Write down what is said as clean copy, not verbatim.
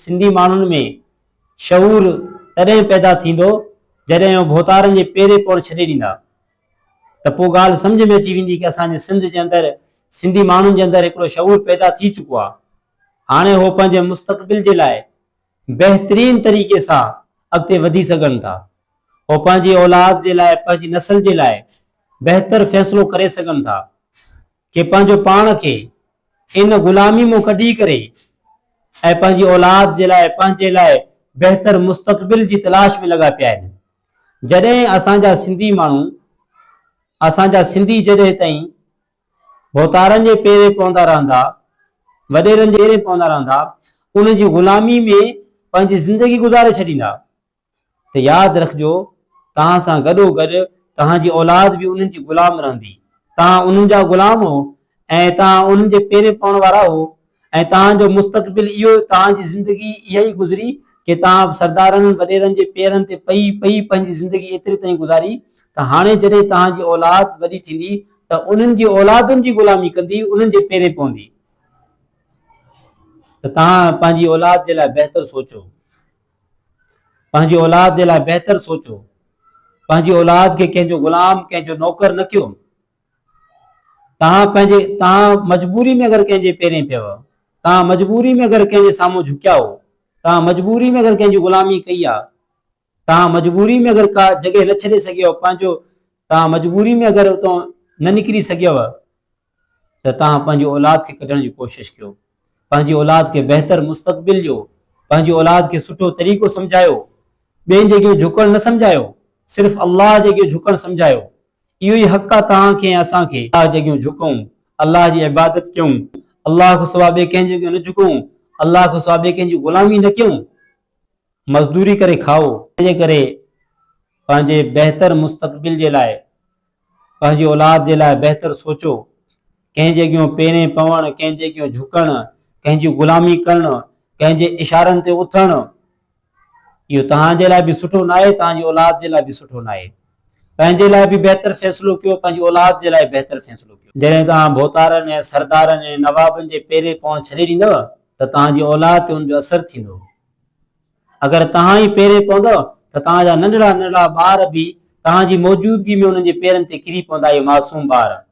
सिंधी माण्हुनि में शऊर तॾहिं पैदा थींदो जॾहिं भोतारनि जे पेरे पौर छॾे ॾींदा, त पोइ ॻाल्हि सम्झ में अची वेंदी कि असांजे सिंध जे अंदरि सिंधी माण्हुनि जे अंदरि हिकिड़ो शऊर पैदा थी चुको आहे। हाणे हो पंहिंजे मुस्तक़बिल जे लाइ बहितरीन तरीक़े सां अॻिते वधी सघनि था। हो पंहिंजी औलाद जे लाइ, पंहिंजी नस्ल जे लाइ बहितर फ़ैसिलो करे सघनि था कि पंहिंजो पाण खे इन ग़ुलामी मां कढी करे ऐं पंहिंजी औलाद जे लाइ, पंहिंजे लाइ बहितर मुस्तक़बिल जी तलाश में लॻा पिया आहिनि। जॾहिं असांजा सिंधी माण्हू, असांजा सिंधी जॾहिं ताईं भोतारनि जे पेरे पवंदा रहंदा, वॾेरनि जे पेरे पवंदा रहंदा, उन जी ग़ुलामी में पंहिंजी ज़िंदगी गुज़ारे छॾींदा, त यादि रखिजो तव्हां सां गॾोगॾु तव्हांजी औलाद बि उन्हनि जी ग़ुलाम रहंदी। तव्हां उन्हनि जा ग़ुलाम हो ऐं तव्हां उन्हनि जे पेरे पवण वारा हो ऐं तव्हांजो मुस्तक़बिल इहो, तव्हांजी ज़िंदगी इहा ई गुज़री कि तव्हां सरदारनि वॾेरनि जे पेरनि ते पई पई पंहिंजी ज़िंदगी एतिरे ताईं गुज़ारी। त हाणे जॾहिं तव्हांजी औलाद वॾी थींदी त उन्हनि जी औलादुनि जी ग़ुलामी कंदी, उन्हनि जे पेरे पवंदी। त तव्हां पंहिंजी औलाद जे लाइ बहितर सोचो, पंहिंजी औलाद जे लाइ बहितर सोचो, पंहिंजी औलाद खे कंहिंजो ग़ुलाम, कंहिंजो नौकर न कयो। तव्हां मजबूरी में अगरि कंहिंजे पेरें पियव, तव्हां मजबूरी में अगरि कंहिंजे साम्हूं झुकिया हो, तव्हां मजबूरी में अगरि कंहिंजी ग़ुलामी कई आहे, तव्हां मजबूरी में अगरि का जॻह न छॾे सघियो पंहिंजो, तव्हां मजबूरी में अगरि उतां न निकिरी सघियव, त तव्हां पंहिंजी औलाद खे कढण जी कोशिशि कयो। पंहिंजी औलाद खे बहितर मुस्तक़बिल ॾियो, पंहिंजी औलाद खे सुठो तरीक़ो सम्झायो, ॿियनि जॻह झुकण न सम्झायो, सिर्फ़ु अल्लाह जे अॻे झुकण सम्झायो। इहो ई हक़ आहे तव्हांखे ऐं असांखे, अल्लाह जे अॻे झुकूं, अल्लाह जी इबादत कयूं, अल्लाह खां सवाइ ॿिए कंहिंजे अॻे न झुकूं, अल्लाह खां सवाइ ॿिए कंहिंजी ग़ुलामी न कयूं, मज़दूरी करे खाओ। तंहिंजे करे पंहिंजे बहितर मुस्तक़बिल जे लाइ, पंहिंजी औलाद जे लाइ बहितर सोचो। कंहिंजे अॻियां पेरें पवण, कंहिंजे अॻियां झुकण, कंहिंजी ग़ुलामी करण, कंहिंजे इशारनि ते उथण, इहो तव्हांजे लाइ बि सुठो न आहे, तव्हांजी औलाद जे लाइ बि सुठो न आहे। पंहिंजे लाइ बि बहितर फ़ैसिलो कयो, पंहिंजी औलाद जे लाइ बहितर फ़ैसिलो कयो। जॾहिं तव्हां भोतारनि ऐं सरदारनि ऐं नवाबनि जे पेरे पवण छॾे ॾींदव त तव्हांजी औलाद ते हुनजो असरु थींदो। अगरि तव्हां ई पेरे पवंदव त तव्हांजा नंढड़ा नंढड़ा ॿार बि तव्हांजी मौजूदगी में उन्हनि जे पेरनि ते किरी पवंदा, इहे मासूम ॿार।